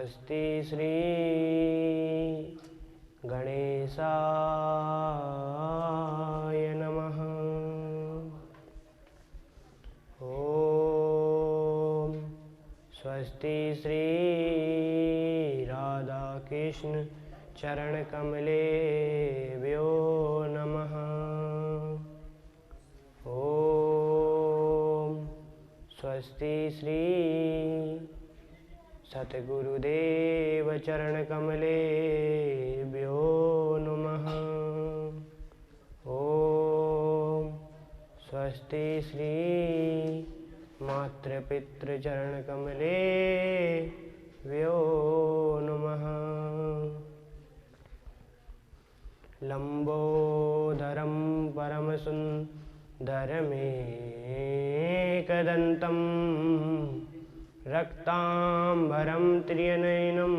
स्वस्ति श्री गणेशाय नमः। ओम स्वस्ति श्री राधा कृष्ण चरण कमलेभ्यो नमः। ओम स्वस्ति श्री सतगुरुदेव चरण कमलेभ्यो नमः। ओम स्वस्ति श्री मातृपितृ चरण कमलेभ्यो नमः। लंबोदरं परमसुन्दरमेकदन्तं रक्तांबरं त्रिनयनं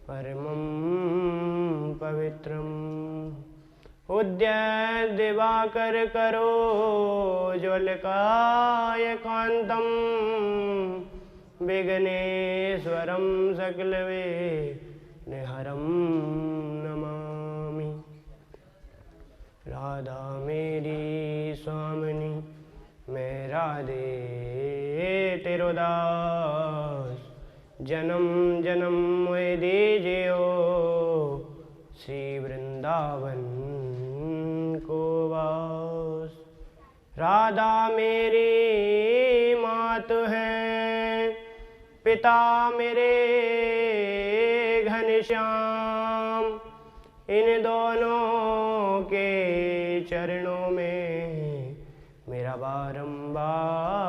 परमं पवित्रम् उद्यद्दिवाकर करोज्ज्वलकायकान्तं विघ्नेश्वरं सकलविघ्नहरं नमामि। राधा मेरी स्वामिनी मैं राधे तेरो दास, जन्म जन्म मोहि दीजियो श्री वृंदावन को वास। राधा मेरी मात है, पिता मेरे घनश्याम, इन दोनों के चरणों में मेरा बारंबार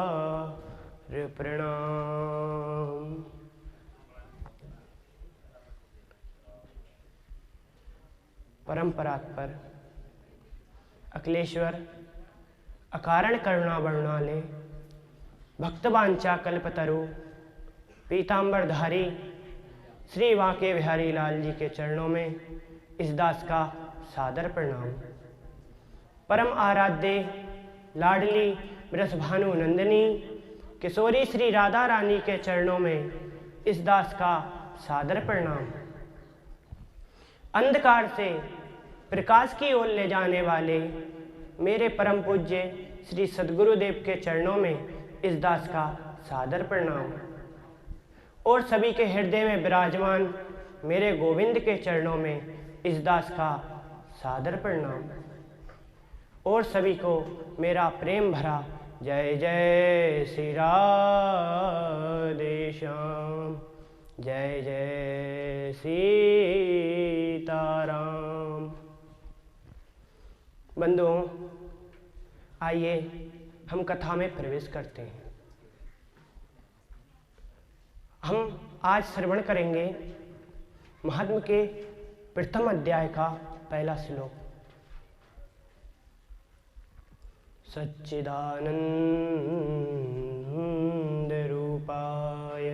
प्रणाम। परंपरा पर अखिलेश्वर अकारण करुणा वर्णाले भक्तवांचा कल्पतरु पीतांबरधारी श्री वांके बिहारी लाल जी के चरणों में इस दास का सादर प्रणाम। परम आराध्य लाडली बृषभानु नंदिनी किशोरी श्री राधा रानी के चरणों में इस दास का सादर प्रणाम। अंधकार से प्रकाश की ओर ले जाने वाले मेरे परम पूज्य श्री सद्गुरुदेव के चरणों में इस दास का सादर प्रणाम। और सभी के हृदय में विराजमान मेरे गोविंद के चरणों में इस दास का सादर प्रणाम। और सभी को मेरा प्रेम भरा जय जय श्री राधे श्याम, जय जय सीताराम। बंधुओं, आइए हम कथा में प्रवेश करते हैं। हम आज श्रवण करेंगे महात्म्य के प्रथम अध्याय का पहला श्लोक। सच्चिदानंद रूपाय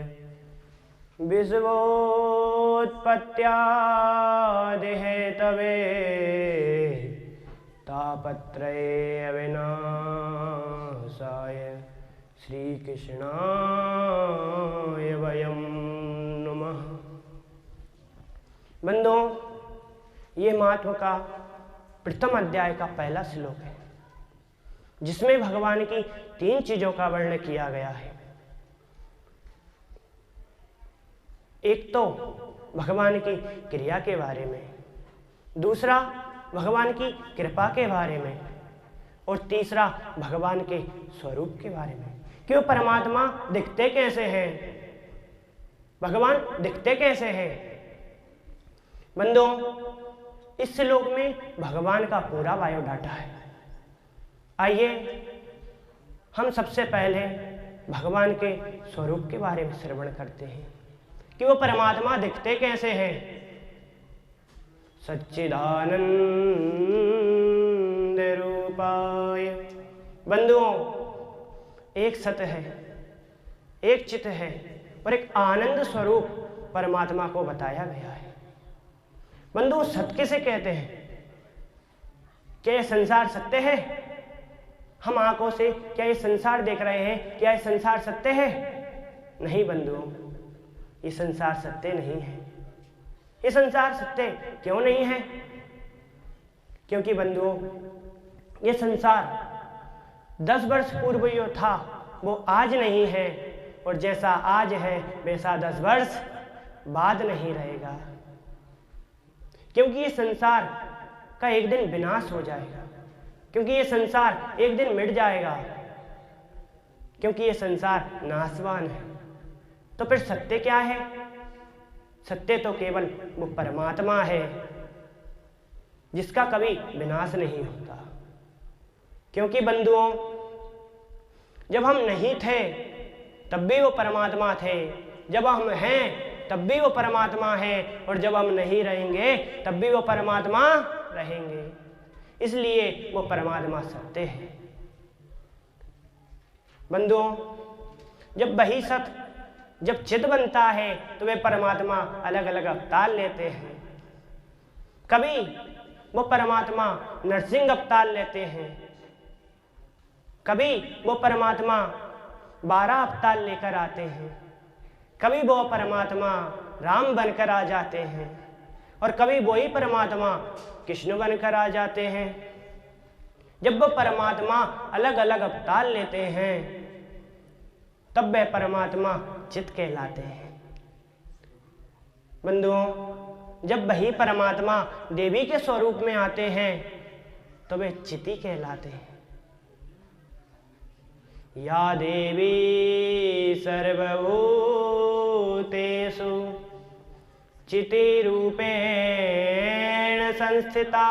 विश्वोत्पत्त्यादि हेतवे तापत्रये अविनाशाय श्रीकृष्णाय वयं नमः। बंधुओं, ये महात्म्य का प्रथम अध्याय का पहला श्लोक है, जिसमें भगवान की 3 चीजों का वर्णन किया गया है। एक तो भगवान की क्रिया के बारे में, दूसरा भगवान की कृपा के बारे में, और तीसरा भगवान के स्वरूप के बारे में कि वो परमात्मा दिखते कैसे हैं, भगवान दिखते कैसे हैं। बंधुओं, इस श्लोक में भगवान का पूरा बायोडाटा है। आइए हम सबसे पहले भगवान के स्वरूप के बारे में श्रवण करते हैं कि वो परमात्मा दिखते कैसे हैं। सच्चिदानंद रूपाय। बंधुओं, एक सत्य है, एक चित्त है और एक आनंद स्वरूप परमात्मा को बताया गया है। बंधुओं, सत्य किसे कहते हैं? क्या ये संसार सत्य है? हम आंखों से क्या ये संसार देख रहे हैं? क्या ये संसार सत्य है? नहीं बंधुओं, ये संसार सत्य नहीं है। ये संसार सत्य क्यों नहीं है? क्योंकि बंधुओं, ये संसार 10 वर्ष पूर्व जो था वो आज नहीं है, और जैसा आज है वैसा 10 वर्ष बाद नहीं रहेगा। क्योंकि ये संसार का एक दिन विनाश हो जाएगा, क्योंकि ये संसार एक दिन मिट जाएगा, क्योंकि ये संसार नाशवान है। तो फिर सत्य क्या है? सत्य तो केवल वो परमात्मा है जिसका कभी विनाश नहीं होता। क्योंकि बंधुओं, जब हम नहीं थे तब भी वो परमात्मा थे, जब हम हैं तब भी वो परमात्मा है, और जब हम नहीं रहेंगे तब भी वो परमात्मा रहेंगे। इसलिए वो परमात्मा सत्य है। बंधुओं, जब वही सत्य जब चित बनता है तो वे परमात्मा अलग अलग अवतार लेते हैं। कभी वो परमात्मा नरसिंह अवतार लेते हैं, कभी वो परमात्मा 12 अवतार लेकर आते हैं, कभी वो परमात्मा राम बनकर आ जाते हैं, और कभी वही परमात्मा कृष्ण बनकर आ जाते हैं। जब वो परमात्मा अलग अलग अवतार लेते हैं तब वे परमात्मा चित कहलाते हैं। बंधुओं, जब वही परमात्मा देवी के स्वरूप में आते हैं तो वे चिति कहलाते हैं। या देवी सर्वभूतेषु चितिरूपेण संस्थिता,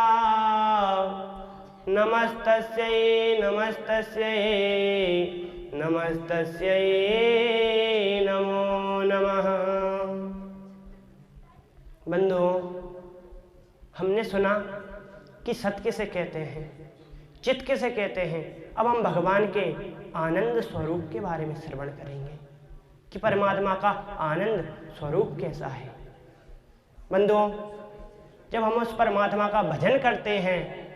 नमस्तस्यै नमस्तस्यै नमस्तस्यै नमो नमः। बंधुओं, हमने सुना कि सत्य किसे कहते हैं, चित किसे कहते हैं। अब हम भगवान के आनंद स्वरूप के बारे में श्रवण करेंगे कि परमात्मा का आनंद स्वरूप कैसा है। बंधुओं, जब हम उस परमात्मा का भजन करते हैं,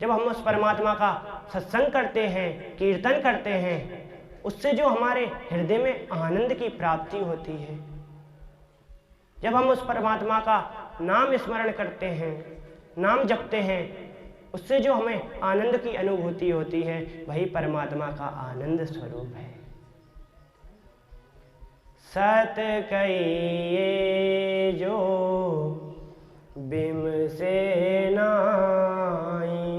जब हम उस परमात्मा का सत्संग करते हैं, कीर्तन करते हैं, उससे जो हमारे हृदय में आनंद की प्राप्ति होती है, जब हम उस परमात्मा का नाम स्मरण करते हैं, नाम जपते हैं, उससे जो हमें आनंद की अनुभूति होती है, वही परमात्मा का आनंद स्वरूप है। सत कहिए जो बिम से नाई,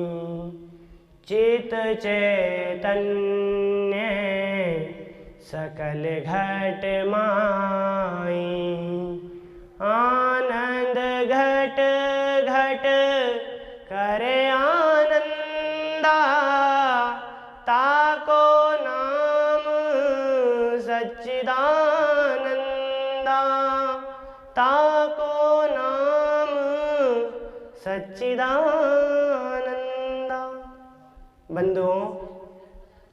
चित चैतन्य सकल घट माई, आनंद घट घट करे आनंदा, ताको नाम सच्चिदानंदा, ताको नाम सच्चिदानंदा। बंधुओं,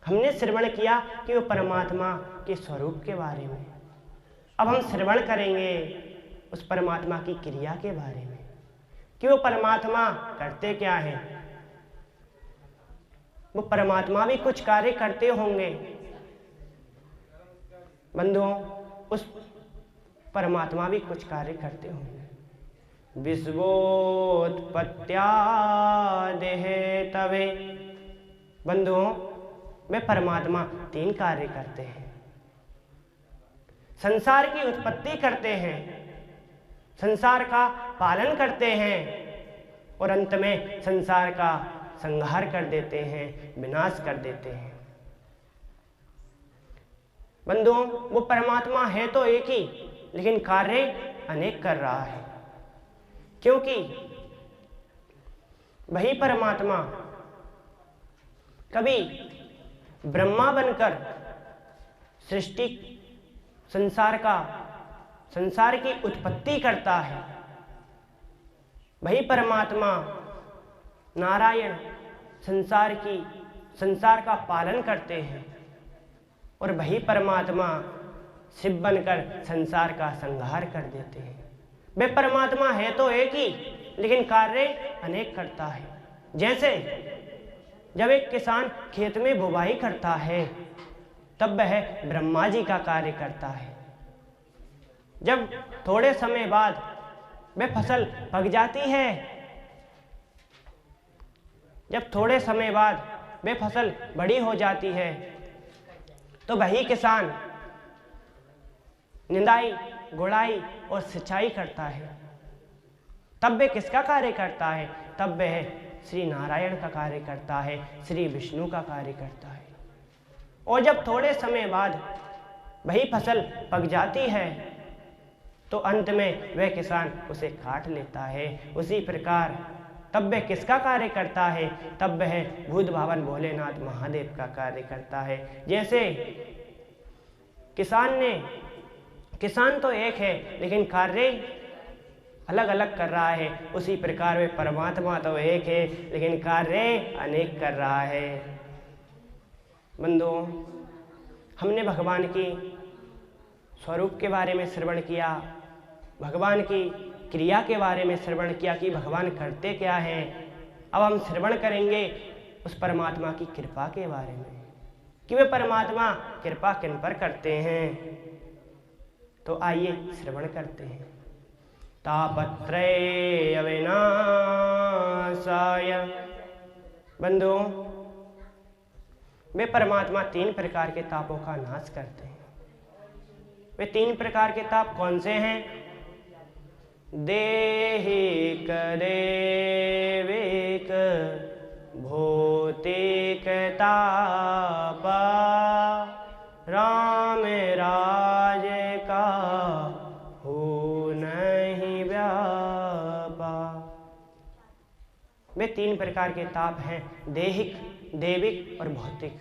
हमने श्रवण किया कि वो परमात्मा के स्वरूप के बारे में। अब हम श्रवण करेंगे उस परमात्मा की क्रिया के बारे में कि वो परमात्मा करते क्या है। वो परमात्मा भी कुछ कार्य करते होंगे। बंधुओं, उस परमात्मा भी कुछ कार्य करते होंगे। विश्वोत्पत्त्यादेह तवे। बंधुओं, वे परमात्मा 3 कार्य करते हैं। संसार की उत्पत्ति करते हैं, संसार का पालन करते हैं, और अंत में संसार का संहार कर देते हैं, विनाश कर देते हैं। बंधुओं, वो परमात्मा है तो एक ही, लेकिन कार्य अनेक कर रहा है। क्योंकि वही परमात्मा कभी ब्रह्मा बनकर सृष्टि संसार की उत्पत्ति करता है। वही परमात्मा नारायण संसार का पालन करते हैं, और वही परमात्मा शिव बनकर संसार का संहार कर देते हैं। वे परमात्मा है तो एक ही, लेकिन कार्य अनेक करता है। जैसे जब एक किसान खेत में बुवाई करता है तब वह ब्रह्मा जी का कार्य करता है, जब थोड़े समय बाद वह फसल पक जाती है, जब थोड़े समय बाद वह फसल बड़ी हो जाती है, तो वही किसान निंदाई, गुड़ाई और सिंचाई करता है। तब वह किसका कार्य करता है? तब वह श्री नारायण का कार्य करता है, श्री विष्णु का कार्य करता है। और जब थोड़े समय बाद वही फसल पक जाती है, तो अंत में वह किसान उसे काट लेता है। उसी प्रकार तब वह किसका कार्य करता है? तब वह भूत भावन भोलेनाथ महादेव का कार्य करता है। जैसे किसान तो एक है, लेकिन कार्य अलग अलग कर रहा है, उसी प्रकार वे परमात्मा तो एक है, लेकिन कार्य अनेक कर रहा है। बंधुओं, हमने भगवान की स्वरूप के बारे में श्रवण किया, भगवान की क्रिया के बारे में श्रवण किया कि भगवान करते क्या हैं। अब हम श्रवण करेंगे उस परमात्मा की कृपा के बारे में कि वे परमात्मा कृपा किन पर करते हैं। तो आइए श्रवण करते हैं। तापत्रय अविनाशाय। बंधुओं, वे परमात्मा 3 प्रकार के तापों का नाश करते हैं। वे 3 प्रकार के ताप कौन से हैं? देहिक, देविक, भौतिक तापा, राम राज का हो नहीं व्यापा। वे 3 प्रकार के ताप हैं, देहिक, देविक और भौतिक।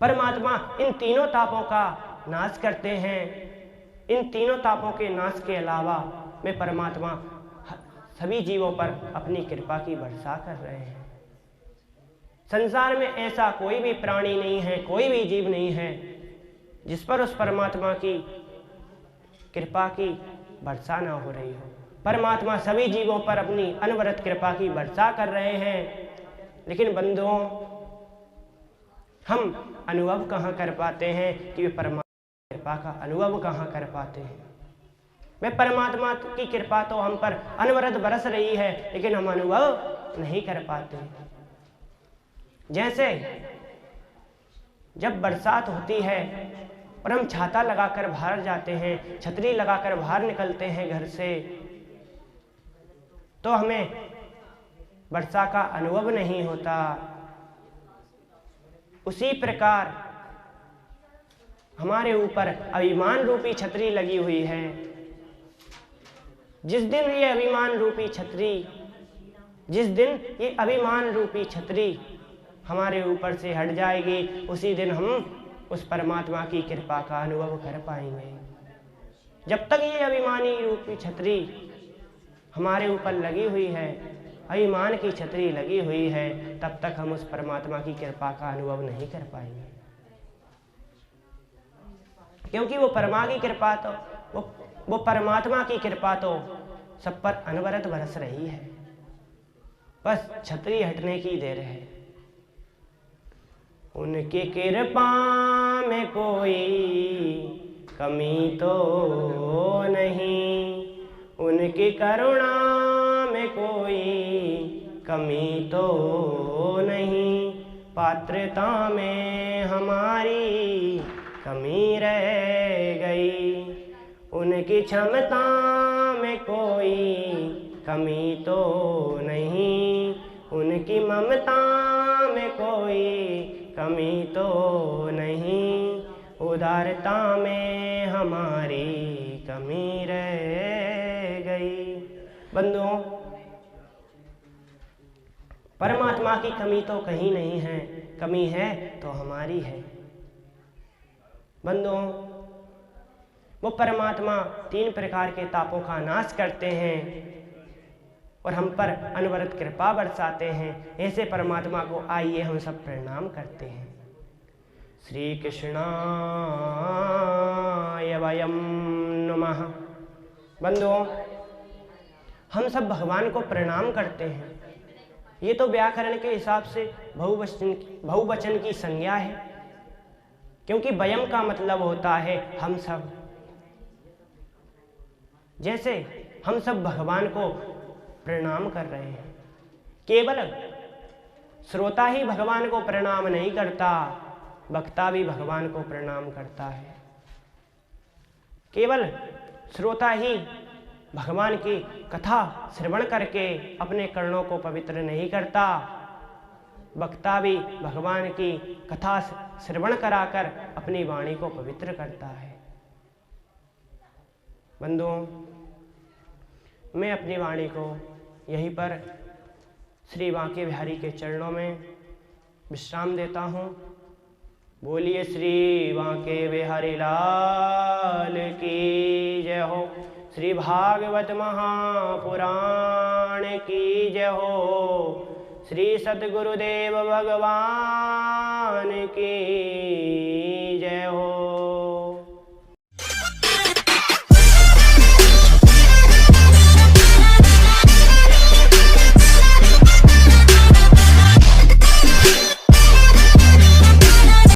परमात्मा इन तीनों तापों का नाश करते हैं। इन तीनों तापों के नाश के अलावा वे परमात्मा सभी जीवों पर अपनी कृपा की वर्षा कर रहे हैं। संसार में ऐसा कोई भी प्राणी नहीं है, कोई भी जीव नहीं है जिस पर उस परमात्मा की कृपा की वर्षा न हो रही हो। परमात्मा सभी जीवों पर अपनी अनवरत कृपा की वर्षा कर रहे हैं। लेकिन बंधुओं, हम अनुभव कहाँ कर पाते हैं कि वे परमात्मा की कृपा का अनुभव कहाँ कर पाते हैं? वे परमात्मा की कृपा तो हम पर अनवरत बरस रही है, लेकिन हम अनुभव नहीं कर पाते। जैसे जब बरसात होती है और हम छाता लगाकर बाहर जाते हैं, छतरी लगाकर बाहर निकलते हैं घर से, तो हमें वर्षा का अनुभव नहीं होता। उसी प्रकार हमारे ऊपर अभिमान रूपी छतरी लगी हुई है। जिस दिन ये अभिमान रूपी छतरी हमारे ऊपर से हट जाएगी, उसी दिन हम उस परमात्मा की कृपा का अनुभव कर पाएंगे। जब तक ये अभिमानी रूपी छतरी हमारे ऊपर लगी हुई है, अभिमान की छतरी लगी हुई है, तब तक हम उस परमात्मा की कृपा का अनुभव नहीं कर पाएंगे। क्योंकि वो परमात्मा की कृपा तो सब पर अनवरत बरस रही है, बस छतरी हटने की देर है। उनकी कृपा में कोई कमी तो नहीं, उनकी करुणा में कोई कमी तो नहीं, पात्रता में हमारी कमी रह गई, उनकी क्षमता में कोई कमी तो नहीं, उनकी ममता में कोई कमी तो नहीं, उदारता में हमारी कमी रह गई। बंधुओं, परमात्मा की कमी तो कहीं नहीं है, कमी है तो हमारी है। बंधुओं, वो परमात्मा 3 प्रकार के तापों का नाश करते हैं और हम पर अनवरत कृपा बरसाते हैं। ऐसे परमात्मा को आइए हम सब प्रणाम करते हैं। श्री कृष्णाय वयं नमः। बंधुओं, हम सब भगवान को प्रणाम करते हैं। ये तो व्याकरण के हिसाब से बहुवचन की संज्ञा है, क्योंकि वयम का मतलब होता है हम सब। जैसे हम सब भगवान को प्रणाम कर रहे हैं। केवल श्रोता ही भगवान को प्रणाम नहीं करता, वक्ता भी भगवान को प्रणाम करता है। केवल श्रोता ही भगवान की कथा श्रवण करके अपने कर्णों को पवित्र नहीं करता, वक्ता भी भगवान की कथा श्रवण कराकर अपनी वाणी को पवित्र करता है। बंधुओं, मैं अपनी वाणी को यहीं पर श्री बांके बिहारी के चरणों में विश्राम देता हूँ। बोलिए श्री बांके बिहारी लाल की जय हो। श्री भागवत महापुराण की जय हो। श्री सद्गुरुदेव भगवान की